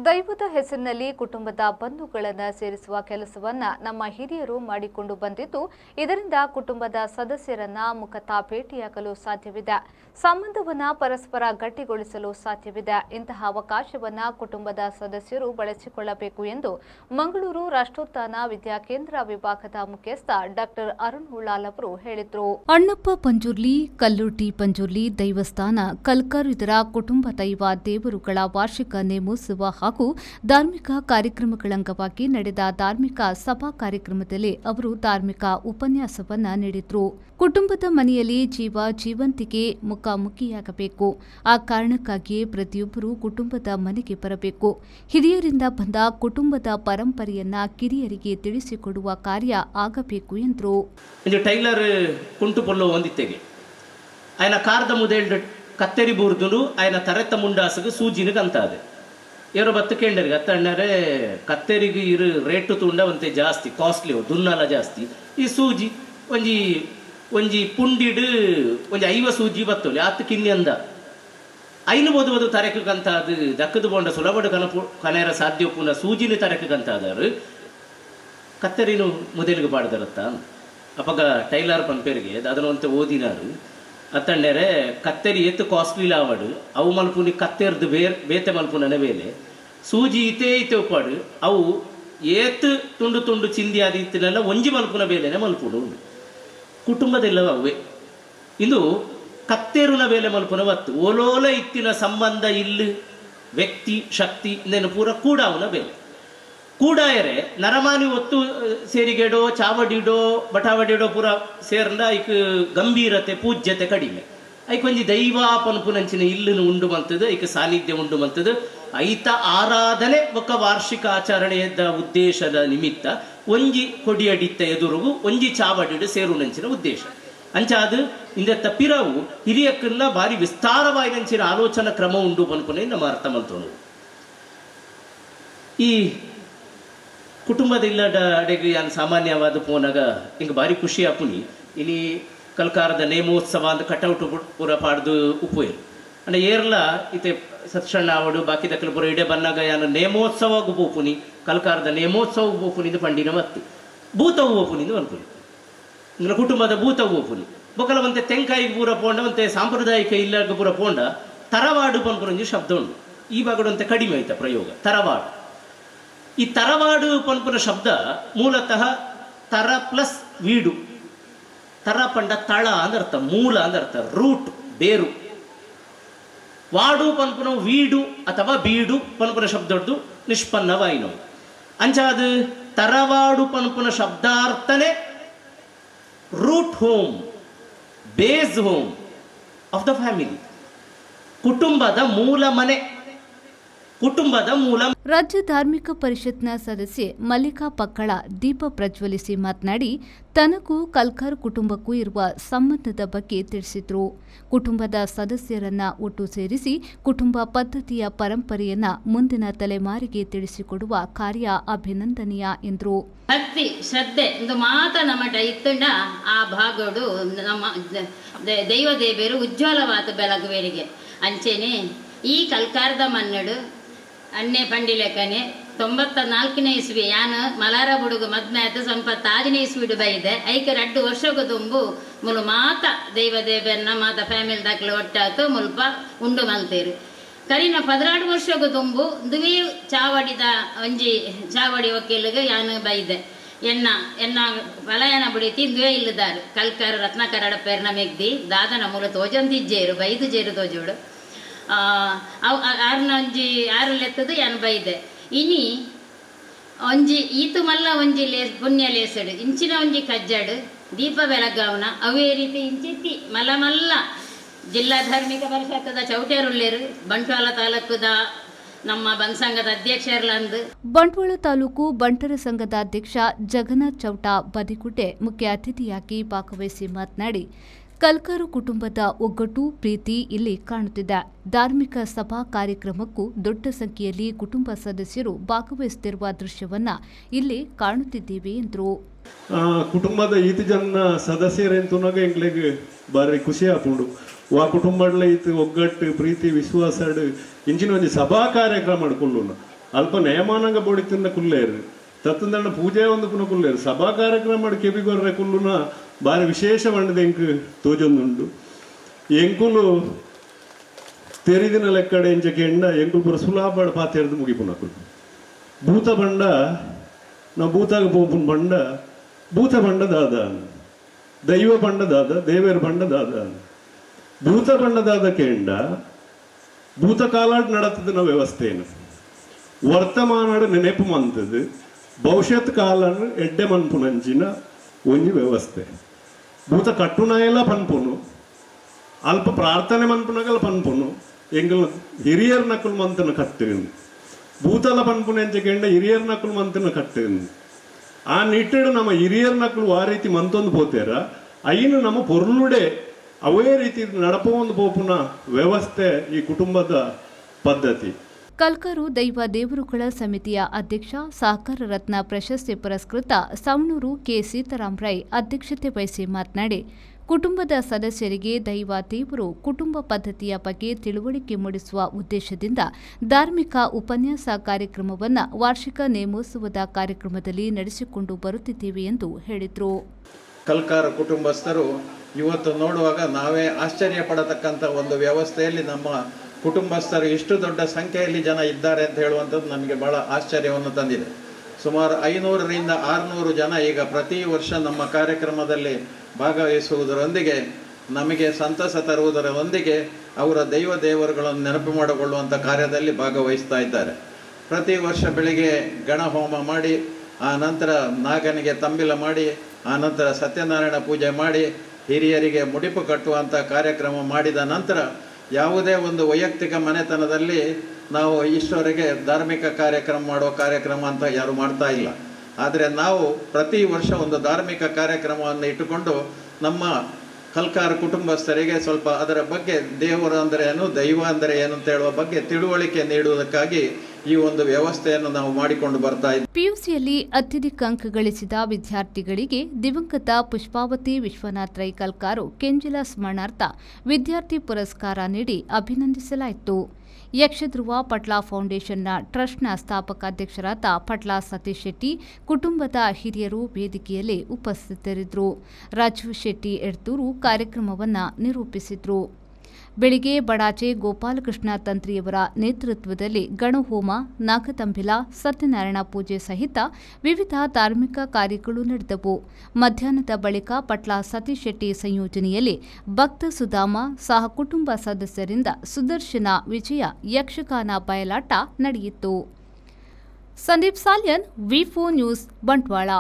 ದೈವದ ಹೆಸರಿನಲ್ಲಿ ಕುಟುಂಬದ ಬಂಧುಗಳನ್ನು ಸೇರಿಸುವ ಕೆಲಸವನ್ನ ನಮ್ಮ ಹಿರಿಯರು ಮಾಡಿಕೊಂಡು ಬಂದಿದ್ದು, ಇದರಿಂದ ಕುಟುಂಬದ ಸದಸ್ಯರನ್ನ ಮುಖತಃ ಭೇಟಿಯಾಗಲು ಸಾಧ್ಯವಿದೆ, ಸಂಬಂಧವನ್ನ ಪರಸ್ಪರ ಗಟ್ಟಿಗೊಳಿಸಲು ಸಾಧ್ಯವಿದೆ. ಇಂತಹ ಅವಕಾಶವನ್ನ ಕುಟುಂಬದ ಸದಸ್ಯರು ಬಳಸಿಕೊಳ್ಳಬೇಕು ಎಂದು ಮಂಗಳೂರು ರಾಷ್ಟ್ರೋತ್ಥಾನ ವಿದ್ಯಾಕೇಂದ್ರ ವಿಭಾಗದ ಮುಖ್ಯಸ್ಥ ಡಾಕ್ಟರ್ ಅರುಣ್ ಹುಳಾಲ್ ಅವರು ಹೇಳಿದರು. ಅಣ್ಣಪ್ಪ ಪಂಜುರ್ಲಿ, ಕಲ್ಲುಟಿ ಪಂಜುರ್ಲಿ ದೈವಸ್ಥಾನ ಕಲ್ಕರ್ ಇದರ ಕುಟುಂಬ ದೈವ ದೇವರುಗಳ ವಾರ್ಷಿಕ ನೇಮೋತ್ಸವ ಹಾಗೂ ಧಾರ್ಮಿಕ ಕಾರ್ಯಕ್ರಮಗಳ ಅಂಗವಾಗಿ ನಡೆದ ಧಾರ್ಮಿಕ ಸಭಾ ಕಾರ್ಯಕ್ರಮದಲ್ಲಿ ಅವರು ಧಾರ್ಮಿಕ ಉಪನ್ಯಾಸವನ್ನ ನೀಡಿದರು. ಕುಟುಂಬದ ಮನೆಯಲ್ಲಿ ಜೀವಂತಿಕೆ ಮುಖಾಮುಖಿಯಾಗಬೇಕು. ಆ ಕಾರಣಕ್ಕಾಗಿಯೇ ಪ್ರತಿಯೊಬ್ಬರೂ ಕುಟುಂಬದ ಮನೆಗೆ ಬರಬೇಕು. ಹಿರಿಯರಿಂದ ಬಂದ ಕುಟುಂಬದ ಪರಂಪರೆಯನ್ನ ಕಿರಿಯರಿಗೆ ತಿಳಿಸಿಕೊಡುವ ಕಾರ್ಯ ಆಗಬೇಕು ಎಂದರು. ಟೈಲರ್ ಕುಂಟು ಪೊಲ್ಲೋ ಒಂದಿತ್ತೆಗೆ ಆಯ್ನ ಕಾರ್ದ ಮುದೇಳ್ದು ಕತ್ತೆರಿ ಬೂರ್ದು ಆಯ್ನ ತರೆತ್ತ ಮುಂಡಾಸಗ ಸೂಜಿನಿಗೆ ಅಂತಾದೆ ಇವರು ಬತ್ತು ಕೇಂದ್ರಿಗೆ ಅತ್ತಣ್ಣರೇ ಕತ್ತೆರಿಗೆ ಇರು ರೇಟು ತುಂಡ ಒಂತೆ ಜಾಸ್ತಿ ಕಾಸ್ಟ್ಲಿ ದುನ್ನಲ ಜಾಸ್ತಿ ಈ ಸೂಜಿ ಒಂಜಿ ಪುಂಡಿಡು ಒಂಜಿ 5 ಸೂಜಿ ಬತ್ತೋಲಿ ಆತು ಕಿನ್ನಿ ಅಂದ ಐನು ಬೋದು ತರಕಂತ ಅದು ದಕ್ಕದು ಬೋಂಡ ಸುಲಭಡು ಕನೆಯರ ಸಾಧ್ಯ ಪುನಃ ಸೂಜಿನ ತರಕಂತಾದರು ಕತ್ತೆರಿನು ಮೊದಲಿಗೆ ಪಾಡ್ದಾರತ್ತ ಅಪ್ಪಗ ಟೈಲರ್ ಪಂಪೇರಿಗೆ ಅದನ್ನೊಂತೆ ಓದಿನಾರು ಅತ್ತಣ್ಣರೆ ಕತ್ತೆರಿ ಏತು ಕಾಸ್ಟ್ಲಿ ಲಾವಡು ಅವು ಮಲ್ಪುನಿ ಕತ್ತೆರ್ದು ಬೇತೆ ಮಲ್ಪುನನೆ ಬೇಲೆ ಸೂಜಿ ಇತೇ ಉಪ್ಪಾಡು ಅವು ಏತು ತುಂಡು ತುಂಡು ಚಿಂದಿ ಆದ ಇತ್ತಿನೆಲ್ಲ ಒಂಜಿ ಮಲ್ಪುನ ಬೇಲೆನೆ ಮಲ್ಪುಡು ಕುಟುಂಬದೆಲ್ಲ ಅವೇ ಇಂದು ಕತ್ತೇರುನ ಬೇಲೆ ಮಲ್ಪುನ ಬತ್ತು ಓಲೋಲ ಇತ್ತಿನ ಸಂಬಂಧ ಇಲ್ಲಿ ವ್ಯಕ್ತಿ ಶಕ್ತಿ ಇಂದೇನು ಪೂರ ಕೂಡಾವನ ಬೇಲೆ ಕೂಡಾಯರೆ ನರಮಾನಿ ಒತ್ತು ಸೇರಿಗೆಡೋ ಚಾವಡಿಡೋ ಬಟಾವಡಿಡೋ ಪೂರ ಸೇರ್ಂಡ ಐಕ್ ಗಂಭೀರತೆ ಪೂಜ್ಯತೆ ಕಡಿಮೆ ಐಕ್ ಒಂಜಿ ದೈವ ಪನ್ಪುನಂಚಿನ ಇಲ್ಲನ್ನು ಉಂಡು ಮಂತದ್ದು ಐಕ್ ಸಾನ್ನಿಧ್ಯ ಉಂಡು ಮಂತದ್ದು ಐತ ಆರಾಧನೆ ಒಕ್ಕ ವಾರ್ಷಿಕ ಆಚರಣೆಯದ ಉದ್ದೇಶದ ನಿಮಿತ್ತ ಒಂಜಿ ಕೊಡಿಯಡಿತ್ತ ಎದುರುಗು ಒಂಜಿ ಚಾವಡಿಡು ಸೇರುನಂಚಿನ ಉದ್ದೇಶ ಅಂಚಾದು ಇಂದೆತ್ತ ಪಿರವು ಹಿರಿಯಕ್ಕನ್ನ ಬಾರಿ ವಿಸ್ತಾರವಾಯಿನಂಚಿನ ಆಲೋಚನಾ ಕ್ರಮ ಉಂಡು ಪನ್ಪುನೆ ನಮ್ಮ ಅರ್ಥ ಮಂತೋನು ಈ ಕುಟುಂಬದ ಇಲ್ಲದ ಅಡೆಗೆ ಯಾನ್ ಸಾಮಾನ್ಯವಾದ ಪೋನಾಗ ಹಿಂಗೆ ಭಾರಿ ಖುಷಿ ಆಪುನಿ ಇನಿ ಕಲ್ಕಾರದ ನೇಮೋತ್ಸವ ಅಂತ ಕಟೌಟ್ ಪೂರ ಪಾಡ್ದು ಉಪ್ಪುಯರು ಅಂದ್ರೆ ಏರ್ಲ ಇತೆ ಸತ್ಸಣ್ಣ ಅವಡು ಬಾಕಿ ದಕ್ಕಲು ಪೂರ ಇಡೆ ಬನ್ನಾಗ ಯಾನು ನೇಮೋತ್ಸವಗೂ ಬೋಪುನಿ ಕಲ್ಕಾರದ ನೇಮೋತ್ಸವಗೂ ಬೋಪುನಿಂದ ಪಂಡಿನ ಮತ್ತಿ ಭೂತವು ಬೋಪುನಿಂದ ಅನ್ಪುನಿ ಇಂಗ್ಲ ಕುಟುಂಬದ ಭೂತವು ಬೋಪುನಿ ಬೊಕಲ ಒಂತೆ ತೆಂಕಾಯಿಗೆ ಪೂರ ಪೋಂಡ ಒಂತೆ ಸಾಂಪ್ರದಾಯಿಕ ಇಲ್ಲಗ ಪೂರ ಪೋಂಡ ತರವಾಡು ಪನ್ಪುನಂಜಿ ಶಬ್ದ ಉಂಟು ಈ ಭಾಗಡಂತೆ ಕಡಿಮೆ ಆಯ್ತಾ ಪ್ರಯೋಗ ತರವಾಡು ಈ ತರವಾಡು ಪನ್ಪುನ ಶಬ್ದ ಮೂಲತಃ ತರ ಪ್ಲಸ್ ವೀಡು ತರ ಪಂಡ ತಳ ಅಂದರ್ಥ ಮೂಲ ಅಂದರ್ಥ ರೂಟ್ ಬೇರು ವಾಡು ಪನ್ಪುನ ವೀಡು ಅಥವಾ ಬೀಡು ಪನ್ಪುನ ಶಬ್ದದ್ದು ನಿಷ್ಪನ್ನವಾಯಿನವು ಅಂಚಾದು ತರವಾಡು ಪನ್ಪುನ ಶಬ್ದಾರ್ಥನೆ root home base home of the family ಕುಟುಂಬದ ಮೂಲ ಮನೆ ಕುಟುಂಬದ ಮೂಲ. ರಾಜ್ಯ ಧಾರ್ಮಿಕ ಪರಿಷತ್ನ ಸದಸ್ಯೆ ಮಲ್ಲಿಕಾ ಪಕ್ಕಳ ದೀಪ ಪ್ರಜ್ವಲಿಸಿ ಮಾತನಾಡಿ ತನಗೂ ಕಲ್ಕರ್ ಕುಟುಂಬಕ್ಕೂ ಇರುವ ಸಂಬಂಧದ ಬಗ್ಗೆ ತಿಳಿಸಿದ್ರು. ಕುಟುಂಬದ ಸದಸ್ಯರನ್ನ ಒಟ್ಟು ಸೇರಿಸಿ ಕುಟುಂಬ ಪದ್ಧತಿಯ ಪರಂಪರೆಯನ್ನ ಮುಂದಿನ ತಲೆಮಾರಿಗೆ ತಿಳಿಸಿಕೊಡುವ ಕಾರ್ಯ ಅಭಿನಂದನೀಯ ಎಂದರು. ಭಕ್ತಿ ಶ್ರದ್ಧೆ ಇದು ಮಾತ್ರ ನಮ್ಮಟ ಇತ್ತುಂಡ ಆ ಭಾಗಡು ನಮ್ಮ ದೈವ ದೇವರು ಉಜ್ವಲವಾದ ಬೆಳಗುವೇರಿಗೆ ಅಂಚೆನೆ ಈ ಕಲ್ಕಾರದ ಮನ್ನಡು ಅಣ್ಣೆ ಪಂಡಿಲೆಕ್ಕನೆ 94ನೇ ಇಸ್ವಿ ಯಾನು ಮಲಾರ ಬುಡುಗು ಮದ್ಮೆ ಆಯ್ತು ಸ್ವಲ್ಪ ತಾಜನೇ ಇಸ್ವಿಡು ಬೈದೆ ಐಕೆ 2 ವರ್ಷಕ್ಕೂ ತುಂಬು ಮುಲು ಮಾತ ದೈವ ದೇವರನ್ನ ಮಾತ ಫ್ಯಾಮಿಲಿ ದಾಖಲೆ ಒಟ್ಟಾತು ಮುಲ್ಪ ಉಂಡು ಮಲ್ತೇರು ಕರಿನ 16 ವರ್ಷಕ್ಕೂ ತುಂಬು ದುವಿ ಚಾವಡಿದ ಒಂಜಿ ಚಾವಡಿ ವಕೀಲಿಗೆ ಯಾನು ಬೈದೆ ಎನ್ನ ವಲಯನ ಬುಡಿತಿ ದುವೆ ಇಲ್ಲದಾರು ಕಲ್ಕರ್ ರತ್ನಾಕರಡ ಪೇರ್ನ ಮೆಗ್ದಿ ದಾದನ ಮೂಲ ತೋಜೊಂದಿಜ್ಜೇರು ಬೈದು ಜೇರು ತೋಜೋಡು ಆರಲೆತ್ತದು ಯಾನು ಬೈದೆ ಇನಿ ಒಂಜಿ ಈತು ಮಲ್ಲ ಒಂಜಿ ಪುಣ್ಯ ಲೇಸಡು ಇಂಚಿನ ಒಂಜಿ ಕಜ್ಜಡು ದೀಪ ಬೆಳಗಾವನ ಅವೇ ರೀತಿ ಇಂಚಿತ್ತಿ ಮಲ್ಲ ಜಿಲ್ಲಾ ಧಾರ್ಮಿಕ ಪರಿಷತ್ತದ ಚೌಟೇರುಳ್ಳೇರು ಬಂಟ್ವಾಳ ತಾಲೂಕುದ ನಮ್ಮ ಬಂಸಂಘದ ಅಧ್ಯಕ್ಷರ್ಲಂದು ಬಂಟ್ವಾಳ ತಾಲೂಕು ಬಂಟರ ಸಂಘದ ಅಧ್ಯಕ್ಷ ಜಗನ್ನಾಥ್ ಚೌಟ ಬದಿಗುಡ್ಡೆ ಮುಖ್ಯ ಅತಿಥಿಯಾಗಿ ಭಾಗವಹಿಸಿ ಮಾತನಾಡಿ ಕಲ್ಕರು ಕುಟುಂಬದ ಒಗ್ಗಟ್ಟು ಪ್ರೀತಿ ಇಲ್ಲಿ ಕಾಣುತ್ತಿದೆ. ಧಾರ್ಮಿಕ ಸಭಾ ಕಾರ್ಯಕ್ರಮಕ್ಕೂ ದೊಡ್ಡ ಸಂಖ್ಯೆಯಲ್ಲಿ ಕುಟುಂಬ ಸದಸ್ಯರು ಭಾಗವಹಿಸುತ್ತಿರುವ ದೃಶ್ಯವನ್ನ ಇಲ್ಲಿ ಕಾಣುತ್ತಿದ್ದೇವೆ ಎಂದರು. ಕುಟುಂಬದ 5 ಜನ ಸದಸ್ಯರೆಂತುನಾಗ ಎಂಗ್ಲೆಗೆ ಬಾರಿ ಖುಷಿ ಆಪುಂಡು ವಾ ಕುಟುಂಬಡ್ಲ ಇತ್ತು ಒಗ್ಗಟ್ಟು ಪ್ರೀತಿ ವಿಶ್ವಾಸ ಇಂಚಿನ ಒಂದು ಸಭಾ ಕಾರ್ಯಕ್ರಮ ಮಾಡ್ಕೊಂಡು ಅಲ್ಪ ನಯಮಾನಂಗ ಬೋಡಿತಿಂದ ಕುಲ್ಲೇರು ತತ್ತಂದಣ್ಣ ಪೂಜೆ ಒಂದು ಪುನಃ ಕುಲ್ಲೇರು ಸಭಾ ಕಾರ್ಯಕ್ರಮ ಮಾಡಿ ಕೆಬಿಗೊರ್ರೆ ಕುಲ್ಲುನ ಬಾರಿ ವಿಶೇಷ ಬಣ್ಣದ ಎಂಕು ತೋಜೊಂದುಂಡು ಎಂಕುಲು ತೆರಿದಿನ ಲೆಕ್ಕಡೆ ಎಂಚಕ್ಕೆ ಎಂಡ ಎಂಕುಲು ಪೂರ ಸುಲಾಭ ಪಾತೆರ್ದು ಮುಗಿಪುನಕುಲು ಭೂತ ಬಂಡ ನಾವು ಭೂತಾಗ ಪೋಪುನ ಬಂಡ ಭೂತ ಬಂಡದಾದ ದೈವ ಬಂಡದಾದ ದೇವೇರ ಬಂಡದಾದ ಭೂತ ಬಂಡದಾದ ಕೆಂಡ ಭೂತ ಕಾಲಾಡ್ ನಡತದ ವ್ಯವಸ್ಥೆಯನ್ನು ವರ್ತಮಾನ ನೆನಪು ಮಂತದ್ದು ಭವಿಷ್ಯತ್ ಕಾಲನ್ನು ಎಡ್ಡೆ ಮನ್ಪುನಂಚಿನ ಒಂಜಿ ವ್ಯವಸ್ಥೆ ಭೂತ ಕಟ್ಟುನಾಯೆಲ್ಲ ಪನ್ಪುನು ಅಲ್ಪ ಪ್ರಾರ್ಥನೆ ಮನ್ಪುನಗಲ ಪನ್ಪುನು ಎಂಗಲ್ ಹಿರಿಯರ್ ನಕುಲ್ ಮಂತನ ಕಟ್ಟುಗನು ಭೂತಲ ಪನ್ಪುನ ಎಂಚಕೆಂಡ ಹಿರಿಯರ್ ನಕುಲ್ ಮಂತನ ಕಟ್ಟುಗನು ಆ ನಿಟ್ಟಿಡು ನಮ್ಮ ಹಿರಿಯರ್ ನಕುಲು ಆ ರೀತಿ ಮಂತೊಂದು ಪೋತೇರ ಐನು ನಮ್ಮ ಪೊರ್ಲುಡೆ ಅವೇ ರೀತಿ ನಡಪೊಂದು ಪೋಪುನ ವ್ಯವಸ್ಥೆ ಈ ಕುಟುಂಬದ ಪದ್ಧತಿ. ಕಲ್ಕರು ದೈವ ದೇವರುಗಳ ಸಮಿತಿಯ ಅಧ್ಯಕ್ಷ ಸಹಕಾರ ರತ್ನ ಪ್ರಶಸ್ತಿ ಪುರಸ್ಕೃತ ಸವಣೂರು ಕೆ ಸೀತಾರಾಮ್ ರೈ ಅಧ್ಯಕ್ಷತೆ ವಹಿಸಿ ಮಾತನಾಡಿ ಕುಟುಂಬದ ಸದಸ್ಯರಿಗೆ ದೈವ ದೇವರು ಕುಟುಂಬ ಪದ್ಧತಿಯ ಬಗ್ಗೆ ತಿಳುವಳಿಕೆ ಮೂಡಿಸುವ ಉದ್ದೇಶದಿಂದ ಧಾರ್ಮಿಕ ಉಪನ್ಯಾಸ ಕಾರ್ಯಕ್ರಮವನ್ನು ವಾರ್ಷಿಕ ನೇಮೋತ್ಸವದ ಕಾರ್ಯಕ್ರಮದಲ್ಲಿ ನಡೆಸಿಕೊಂಡು ಬರುತ್ತಿದ್ದೇವೆ ಎಂದು ಹೇಳಿದರು. ಕಲ್ಕಾರ ಕುಟುಂಬಸ್ಥರು ಇವತ್ತು ನೋಡುವಾಗ ನಾವೇ ಆಶ್ಚರ್ಯ ಪಡತಕ್ಕಂಥ ಒಂದು ವ್ಯವಸ್ಥೆಯಲ್ಲಿ ನಮ್ಮ ಕುಟುಂಬಸ್ಥರು ಇಷ್ಟು ದೊಡ್ಡ ಸಂಖ್ಯೆಯಲ್ಲಿ ಜನ ಇದ್ದಾರೆ ಅಂತ ಹೇಳುವಂಥದ್ದು ನಮಗೆ ಬಹಳ ಆಶ್ಚರ್ಯವನ್ನು ತಂದಿದೆ. ಸುಮಾರು 500ರಿಂದ 600 ಜನ ಈಗ ಪ್ರತಿ ವರ್ಷ ನಮ್ಮ ಕಾರ್ಯಕ್ರಮದಲ್ಲಿ ಭಾಗವಹಿಸುವುದರೊಂದಿಗೆ ನಮಗೆ ಸಂತಸ ತರುವುದರೊಂದಿಗೆ ಅವರ ದೈವ ದೇವರುಗಳನ್ನು ನೆನಪು ಮಾಡಿಕೊಳ್ಳುವಂಥ ಕಾರ್ಯದಲ್ಲಿ ಭಾಗವಹಿಸ್ತಾ ಇದ್ದಾರೆ. ಪ್ರತಿ ವರ್ಷ ಬೆಳಿಗ್ಗೆ ಗಣಹೋಮ ಮಾಡಿ ಆ ನಂತರ ನಾಗನಿಗೆ ತಂಬಿಲ ಮಾಡಿ ಆ ನಂತರ ಸತ್ಯನಾರಾಯಣ ಪೂಜೆ ಮಾಡಿ ಹಿರಿಯರಿಗೆ ಮುಡಿಪು ಕಟ್ಟುವಂಥ ಕಾರ್ಯಕ್ರಮ ಮಾಡಿದ ನಂತರ ಯಾವುದೇ ಒಂದು ವೈಯಕ್ತಿಕ ಮನೆತನದಲ್ಲಿ ನಾವು ಇಷ್ಟವರೆಗೆ ಧಾರ್ಮಿಕ ಕಾರ್ಯಕ್ರಮ ಮಾಡುವ ಕಾರ್ಯಕ್ರಮ ಅಂತ ಯಾರು ಮಾಡ್ತಾ ಇಲ್ಲ. ಆದರೆ ನಾವು ಪ್ರತಿ ವರ್ಷ ಒಂದು ಧಾರ್ಮಿಕ ಕಾರ್ಯಕ್ರಮವನ್ನು ಇಟ್ಟುಕೊಂಡು ನಮ್ಮ ಕಲ್ಕಾರ ಕುಟುಂಬಸ್ಥರಿಗೆ ಸ್ವಲ್ಪ ಅದರ ಬಗ್ಗೆ ದೇವರು ಅಂದರೆ ಏನು ದೈವ ಅಂದರೆ ಏನು ಅಂತ ಹೇಳುವ ಬಗ್ಗೆ ತಿಳುವಳಿಕೆ ನೀಡುವುದಕ್ಕಾಗಿ ಈ ಒಂದು ವ್ಯವಸ್ಥೆಯನ್ನು ನಾವು ಮಾಡಿಕೊಂಡು ಬರ್ತಾ ಇದ್ದೀವಿ. ಪಿಯುಸಿಯಲ್ಲಿ ಅತ್ಯಧಿಕ ಅಂಕ ಗಳಿಸಿದ ವಿದ್ಯಾರ್ಥಿಗಳಿಗೆ ದಿವಂಗತ ಪುಷ್ಪಾವತಿ ವಿಶ್ವನಾಥ್ ರೈ ಕಲ್ಕಾರು ಕೆಂಜಿಲ ಸ್ಮರಣಾರ್ಥ ವಿದ್ಯಾರ್ಥಿ ಪುರಸ್ಕಾರ ನೀಡಿ ಅಭಿನಂದಿಸಲಾಯಿತು. ಯಕ್ಷಧ್ರುವ ಪಟ್ಲ ಫೌಂಡೇಶನ್ನ ಟ್ರಸ್ಟ್ನ ಸ್ಥಾಪಕಾಧ್ಯಕ್ಷರಾದ ಪಟ್ಲ ಸತೀಶ್ ಶೆಟ್ಟಿ ಕುಟುಂಬದ ಹಿರಿಯರು ವೇದಿಕೆಯಲ್ಲಿ ಉಪಸ್ಥಿತರಿದ್ದರು. ರಾಜು ಶೆಟ್ಟಿ ಎಡ್ತೂರು ಕಾರ್ಯಕ್ರಮವನ್ನು ನಿರೂಪಿಸಿದರು. ಬೆಳಿಗ್ಗೆ ಬಡಾಚೆ ಗೋಪಾಲಕೃಷ್ಣ ತಂತ್ರಿಯವರ ನೇತೃತ್ವದಲ್ಲಿ ಗಣಹೋಮ, ನಾಗತಂಬಿಲ, ಸತ್ಯನಾರಾಯಣ ಪೂಜೆ ಸಹಿತ ವಿವಿಧ ಧಾರ್ಮಿಕ ಕಾರ್ಯಗಳು ನಡೆದವು. ಮಧ್ಯಾಹ್ನದ ಬಳಿಕ ಪಟ್ಲ ಸತೀಶ್ ಶೆಟ್ಟಿ ಸಂಯೋಜನೆಯಲ್ಲಿ ಭಕ್ತ ಸುಧಾಮ ಸಹ ಕುಟುಂಬ ಸದಸ್ಯರಿಂದ ಸುದರ್ಶನ ವಿಜಯ ಯಕ್ಷಗಾನ ಬಯಲಾಟ ನಡೆಯಿತು. ಸಂದೀಪ್ ಸಾಲ್ಯನ್, ವಿ4 ನ್ಯೂಸ್, ಬಂಟ್ವಾಳ.